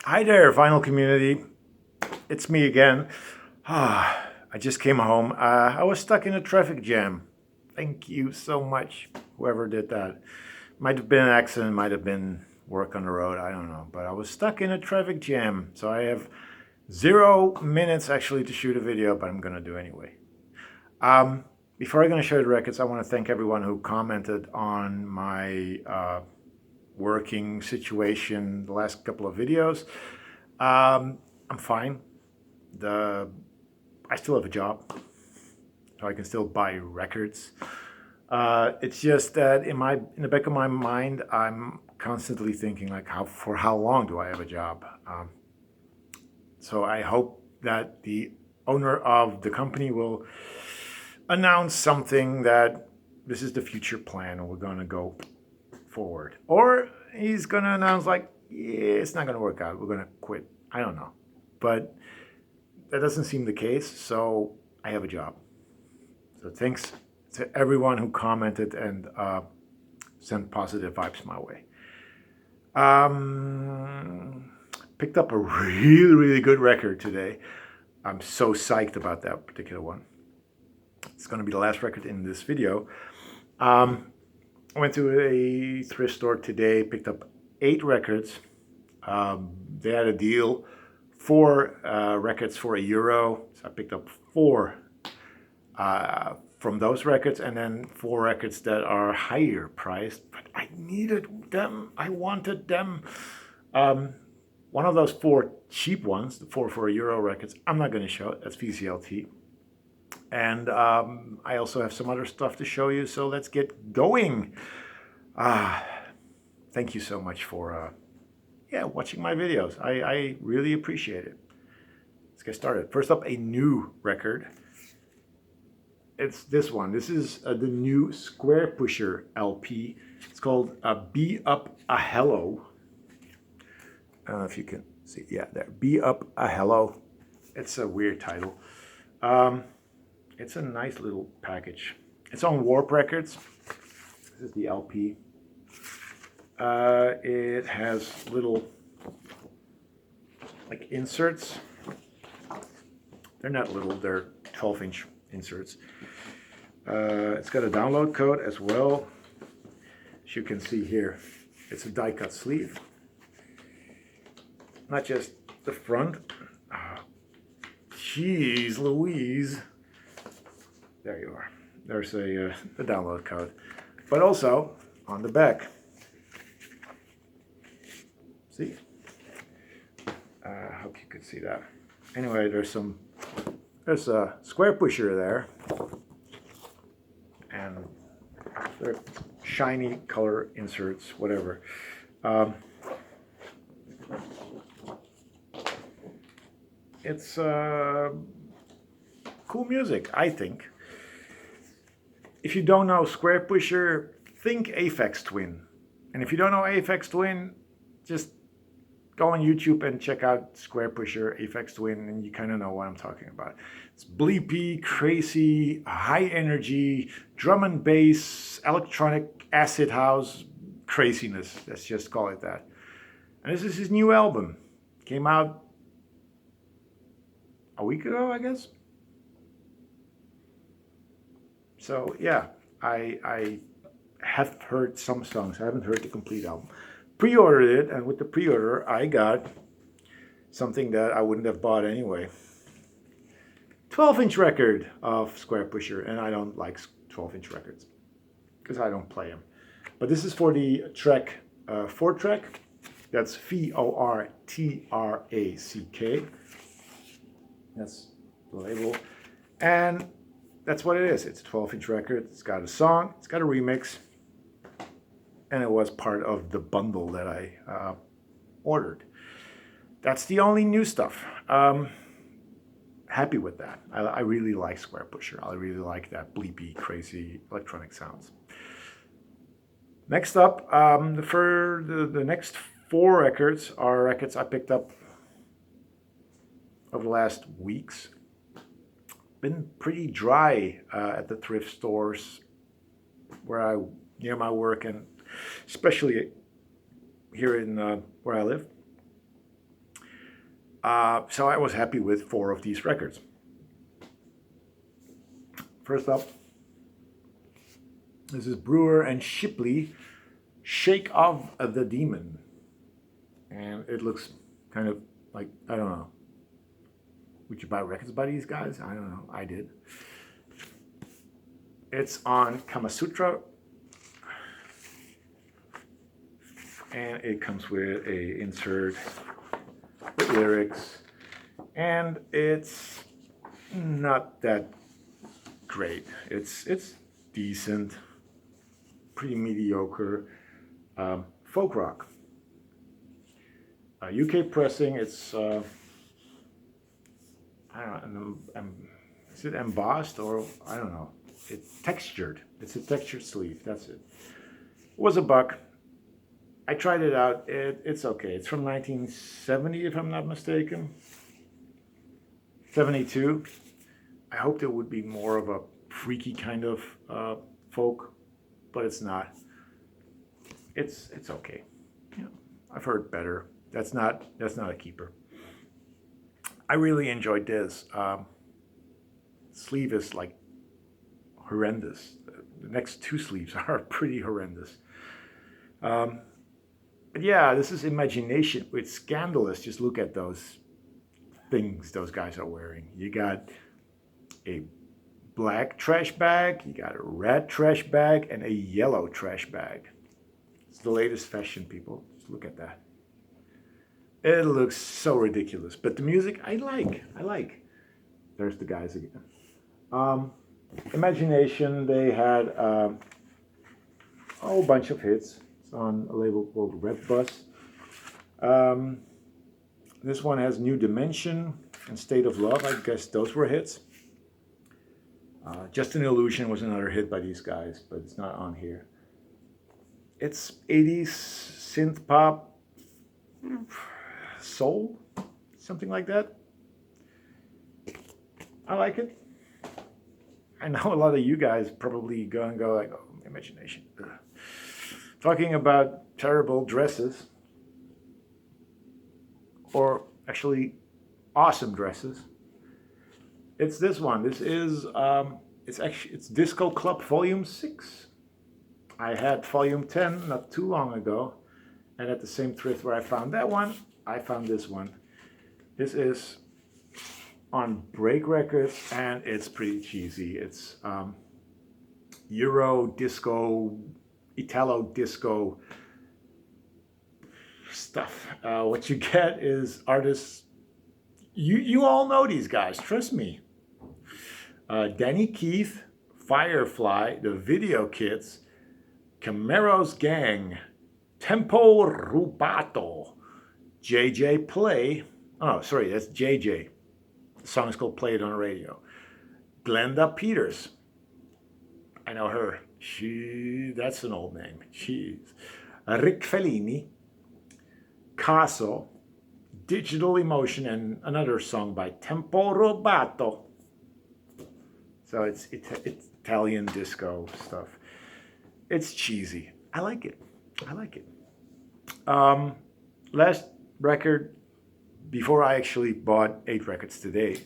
Hi there, vinyl community. It's me again. I just came home. I was stuck in a traffic jam. Thank you so much, whoever did that. Might have been an accident, might have been work on the road, I don't know. But I was stuck in a traffic jam, so I have 0 minutes actually to shoot a video, but I'm gonna do anyway. Before I'm gonna show the records, I want to thank everyone who commented on my working situation the last couple of videos. I'm fine. I still have a job, so I can still buy records. It's just that in the back of my mind, I'm constantly thinking like, for how long do I have a job? So I hope that the owner of the company will announce something that this is the future plan and we're going to go forward. Or he's going to announce like, yeah, it's not going to work out. We're going to quit. I don't know. But that doesn't seem the case, so I have a job. So thanks to everyone who commented and sent positive vibes my way. Picked up a really, really good record today. I'm so psyched about that particular one. It's going to be the last record in this video. I went to a thrift store today, picked up 8 records. They had a deal, 4 records for €1. So I picked up 4 from those records, and then 4 records that are higher priced. But I needed them. I wanted them. One of those 4 cheap ones, the 4 for €1 records, I'm not going to show it. That's VCLT. And I also have some other stuff to show you, so let's get going. Thank you so much for watching my videos. I really appreciate it. Let's get started. First up, a new record. It's this one. This is the new Square Pusher LP. It's called Be Up a Hello. I don't know if you can see. Yeah, there. Be Up a Hello. It's a weird title. It's a nice little package. It's on Warp Records. This is the LP. It has little like inserts. They're not little, they're 12-inch inserts. It's got a download code as well. As you can see here, it's a die cut sleeve. Not just the front. Jeez Louise. There you are. There's the download code. But also on the back. See? I hope you can see that. Anyway, there's a Square Pusher there. And they're shiny color inserts, whatever. It's cool music, I think. If you don't know Square Pusher, think Aphex Twin. And if you don't know Aphex Twin, just go on YouTube and check out Square Pusher, Aphex Twin, and you kind of know what I'm talking about. It's bleepy, crazy, high energy, drum and bass, electronic acid house craziness. Let's just call it that. And this is his new album. Came out a week ago, I guess. So yeah, I have heard some songs. I haven't heard the complete album. Pre-ordered it, and with the pre-order, I got something that I wouldn't have bought anyway. 12-inch record of Square Pusher, and I don't like 12-inch records because I don't play them. But this is for the track 4-track. That's VORTRACK. That's the label, and that's what it is. It's a 12-inch record. It's got a song. It's got a remix. And it was part of the bundle that I ordered. That's the only new stuff. Happy with that. I really like Square Pusher. I really like that bleepy, crazy electronic sounds. Next up, the next 4 records are records I picked up over the last weeks. Been pretty dry at the thrift stores near my work, and especially here in where I live. So I was happy with 4 of these records. First up, this is Brewer and Shipley, Shake Off the Demon. And it looks kind of like, I don't know. Would you buy records by these guys? I don't know. I did. It's on Kama Sutra. And it comes with a insert with lyrics. And it's not that great. It's decent, pretty mediocre folk rock. UK pressing. It's I don't know. Is it embossed or I don't know? It's textured. It's a textured sleeve. That's it. It was $1. I tried it out. It's okay. It's from 1970, if I'm not mistaken. 72. I hoped it would be more of a freaky kind of folk, but it's not. It's okay. Yeah, I've heard better. That's not a keeper. I really enjoyed this. Sleeve is like horrendous. The next 2 sleeves are pretty horrendous. But yeah, this is Imagination. It's scandalous. Just look at those things those guys are wearing. You got a black trash bag, you got a red trash bag, and a yellow trash bag. It's the latest fashion, people. Just look at that. It looks so ridiculous. But the music, I like. There's the guys again. Imagination, they had a whole bunch of hits. It's on a label called Red Bus. This one has New Dimension and State of Love. I guess those were hits. Just an Illusion was another hit by these guys, but it's not on here. It's 80s synth pop, soul, something like that. I like it. I know a lot of you guys probably go like, oh, Imagination. Ugh. Talking about terrible dresses, or actually awesome dresses. It's this one. This is it's Disco Club Volume 6. I had Volume 10 not too long ago, and at the same thrift where I found that one, I found this one. This is on Break Records, and it's pretty cheesy. It's Euro disco, Italo disco stuff. What you get is artists. You all know these guys. Trust me. Danny Keith, Firefly, the Video Kids, Camaro's Gang, Tempo Rubato, JJ Play. Oh, sorry, that's JJ. The song is called Play It on the Radio. Glenda Peters. I know her. That's an old name. Jeez. Rick Fellini, Caso, Digital Emotion, and another song by Tempo Rubato. So it's Italian disco stuff. It's cheesy. I like it. Last record before I actually bought 8 records today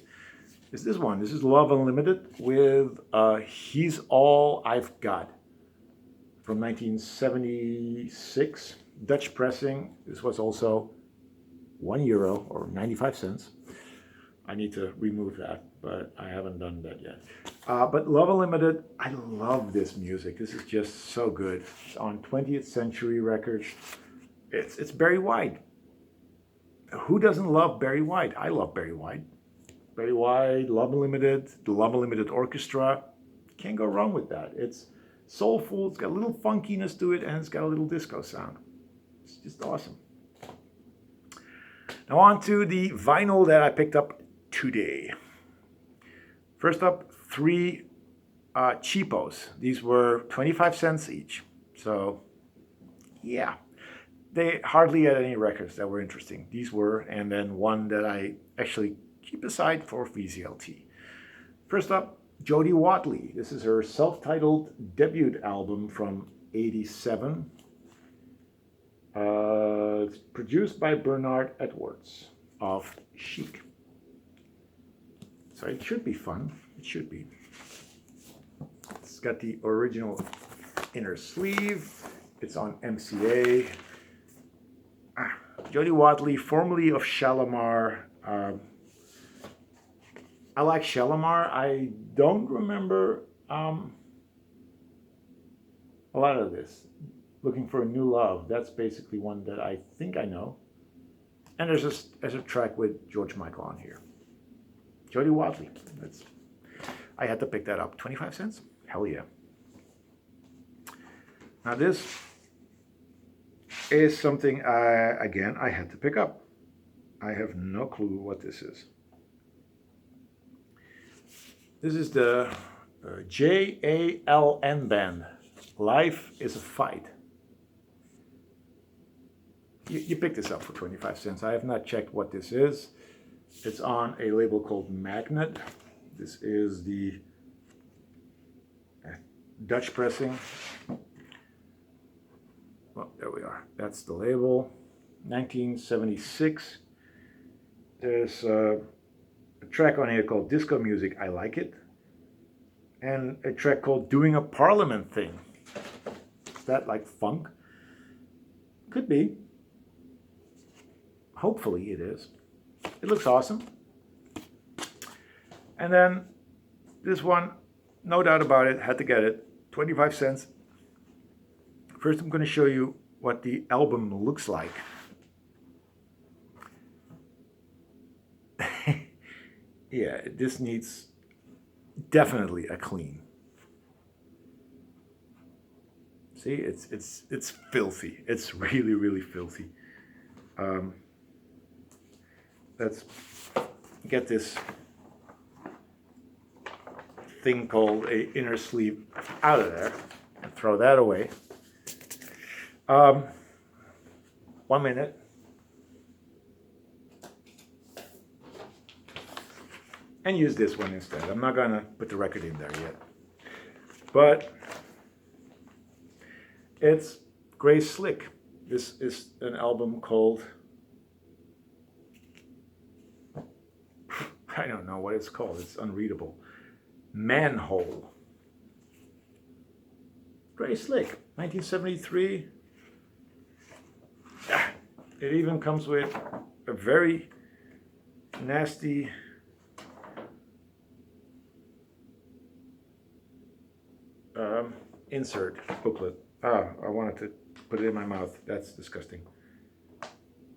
is this one. This is Love Unlimited with He's All I've Got from 1976. Dutch pressing. This was also €1 or 95 cents. I need to remove that, but I haven't done that yet. But Love Unlimited, I love this music. This is just so good. It's on 20th Century Records. It's Barry White. Who doesn't love Barry White? I love Barry White. Barry White, Love Unlimited, the Love Unlimited Orchestra. Can't go wrong with that. It's soulful, it's got a little funkiness to it, and it's got a little disco sound. It's just awesome. Now on to the vinyl that I picked up today. First up, 3 cheapos. These were 25 cents each. So, yeah. They hardly had any records that were interesting. These were, and then one that I actually keep aside for VZLT. First up, Jody Watley. This is her self-titled debut album from '87. It's produced by Bernard Edwards. of chic. So it should be fun. It should be. It's got the original inner sleeve. It's on MCA. Jody Watley, formerly of Shalimar. I like Shalimar. I don't remember a lot of this. Looking for a New Love. That's basically one that I think I know. And there's a track with George Michael on here. Jody Watley. I had to pick that up. 25 cents? Hell yeah. Now this is something I had to pick up. I have no clue what this is. This is the JALN band. Life is a Fight. You pick this up for 25 cents. I have not checked what this is. It's on a label called Magnet. This is the Dutch pressing. Well, there we are. That's the label. 1976. There's a track on here called Disco Music, I Like It. And a track called Doing a Parliament Thing. Is that like funk? Could be. Hopefully it is. It looks awesome. And then this one, no doubt about it, had to get it. 25 cents. First I'm going to show you what the album looks like. Yeah, this needs definitely a clean. See, it's filthy. It's really, really filthy. Let's get this thing called a inner sleeve out of there and throw that away. 1 minute. And use this one instead. I'm not gonna put the record in there yet. But it's Gray Slick. This is an album called, I don't know what it's called. It's unreadable. Manhole. Gray Slick, 1973. It even comes with a very nasty insert booklet. I wanted to put it in my mouth. That's disgusting.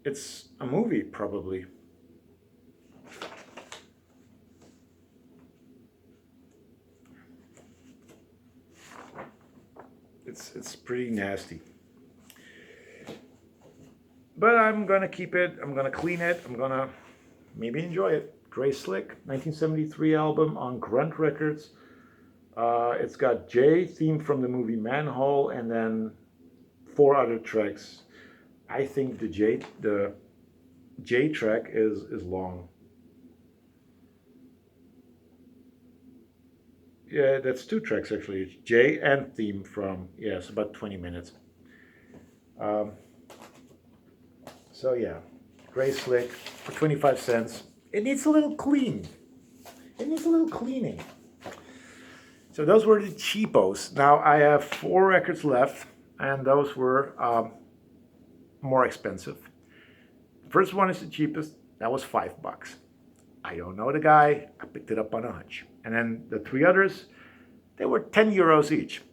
It's a movie, probably. It's pretty nasty. But I'm gonna keep it. I'm gonna clean it. I'm gonna maybe enjoy it. Gray Slick, 1973 album on Grunt Records. It's got J, theme from the movie Manhole, and then 4 other tracks. I think the J track is long. Yeah, that's 2 tracks actually. It's J and theme from, it's about 20 minutes. So yeah, Gray Slick for 25 cents. It needs a little clean. It needs a little cleaning. So those were the cheapos. Now I have 4 records left, and those were more expensive. The first one is the cheapest. That was $5. I don't know the guy. I picked it up on a hunch. And then the 3 others, they were 10 euros each.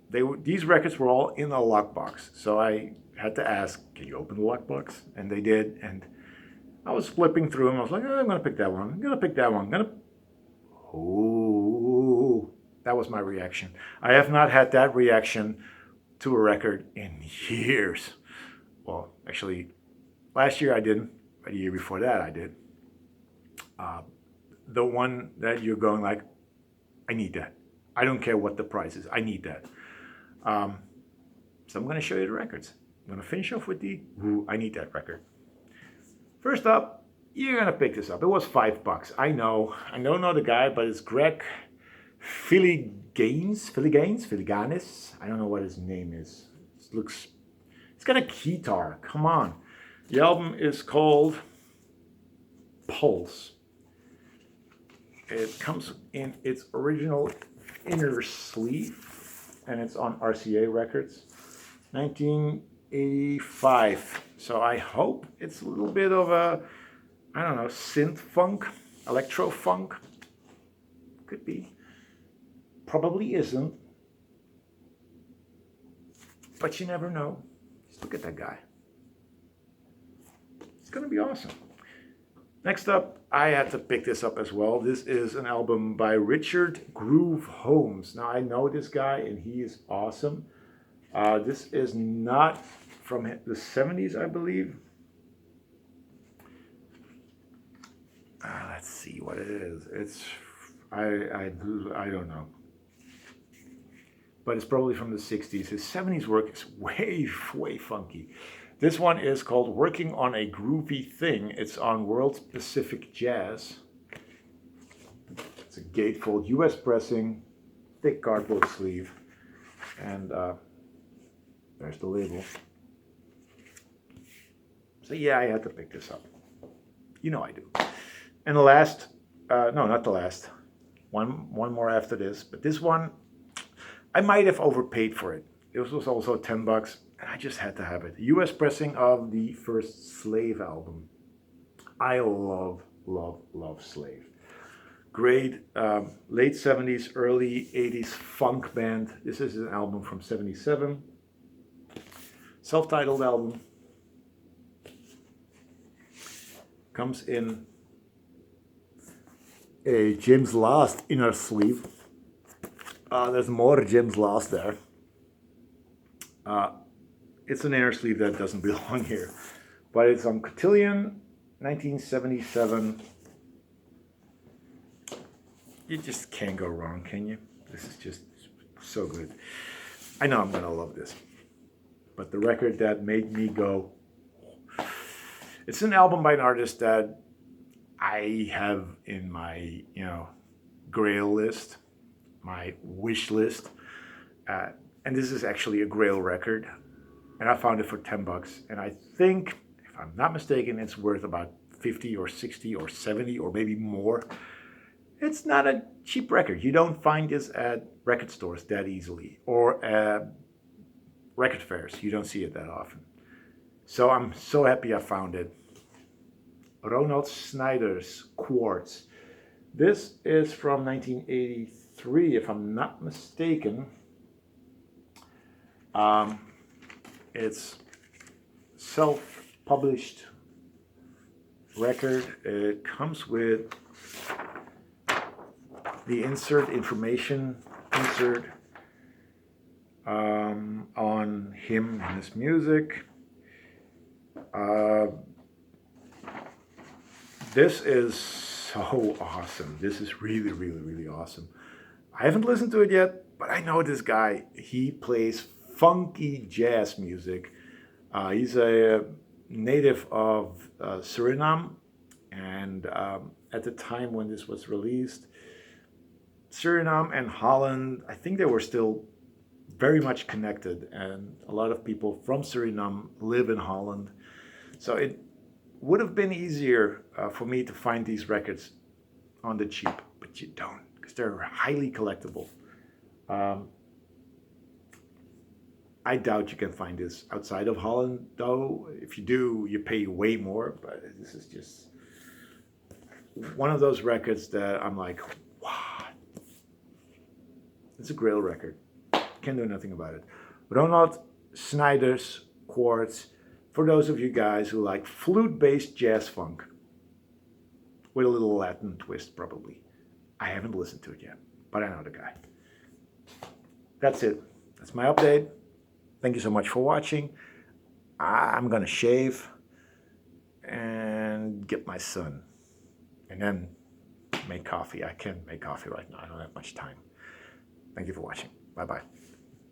These records were all in a lockbox. So I had to ask, can you open the lockbox? And they did. And I was flipping through them. I was like, I'm going to pick that one. I'm going to pick that one. Ooh. That was my reaction. I have not had that reaction to a record in years. Well, actually, last year I didn't. The year before that I did. The one that you're going like, I need that. I don't care what the price is. I need that. So I'm going to show you the records. I'm going to finish off with the I need that record. First up, you're going to pick this up. It was $5. I know. I don't know the guy, but it's Greg Philiganes. I don't know what his name is. It's got a guitar. Come on. The album is called Pulse. It comes in its original inner sleeve, and it's on RCA Records, 1985. So I hope it's a little bit of a, I don't know, synth funk, electro funk. Could be. Probably isn't. But you never know. Just look at that guy. It's going to be awesome. Next up, I had to pick this up as well. This is an album by Richard Groove Holmes. Now, I know this guy, and he is awesome. This is not from the 70s, I believe. Let's see what it is. It's, I don't know. But it's probably from the 60s. His 70s work is way funky. This one is called Working on a Groovy Thing. It's on World Pacific Jazz. It's a gatefold US pressing, thick cardboard sleeve. And there's the label. So yeah, I had to pick this up. You know I do. And the last, no, not the last. One more after this. But this one, I might have overpaid for it. This was also $10, and I just had to have it. US pressing of the first Slave album. I love Slave. Great late 70s, early 80s funk band. This is an album from 77. Self-titled album. Comes in a Jim's Last inner sleeve. There's more Jim's Last there. It's an inner sleeve that doesn't belong here. But it's on Cotillion, 1977. You just can't go wrong, can you? This is just so good. I know I'm going to love this. But the record that made me go... It's an album by an artist that I have in my, Grail list. My wish list, and this is actually a Grail record, and I found it for $10, and I think, if I'm not mistaken, it's worth about 50 or 60 or 70 or maybe more. It's not a cheap record. You don't find this at record stores that easily, or at record fairs. You don't see it that often. So I'm so happy I found it. Ronald Snyder's Quartz. This is from 1983, if I'm not mistaken. It's self-published record. It comes with the information insert on him and his music. This is so awesome. This is really awesome. I haven't listened to it yet, but I know this guy. He plays funky jazz music. He's a native of Suriname, and at the time when this was released, Suriname and Holland, I think they were still very much connected, and a lot of people from Suriname live in Holland. So it would have been easier for me to find these records on the cheap, but you don't, because they're highly collectible. I doubt you can find this outside of Holland, though. If you do, you pay way more, but this is just one of those records that I'm like, wow. It's a Grail record. Can't do nothing about it. Ronald Snyder's Quartz, for those of you guys who like flute-based jazz funk with a little Latin twist, probably. I haven't listened to it yet, but I know the guy. That's it. That's my update. Thank you so much for watching. I'm gonna shave and get my son, and then make coffee. I can't make coffee right now. I don't have much time. Thank you for watching. Bye-bye.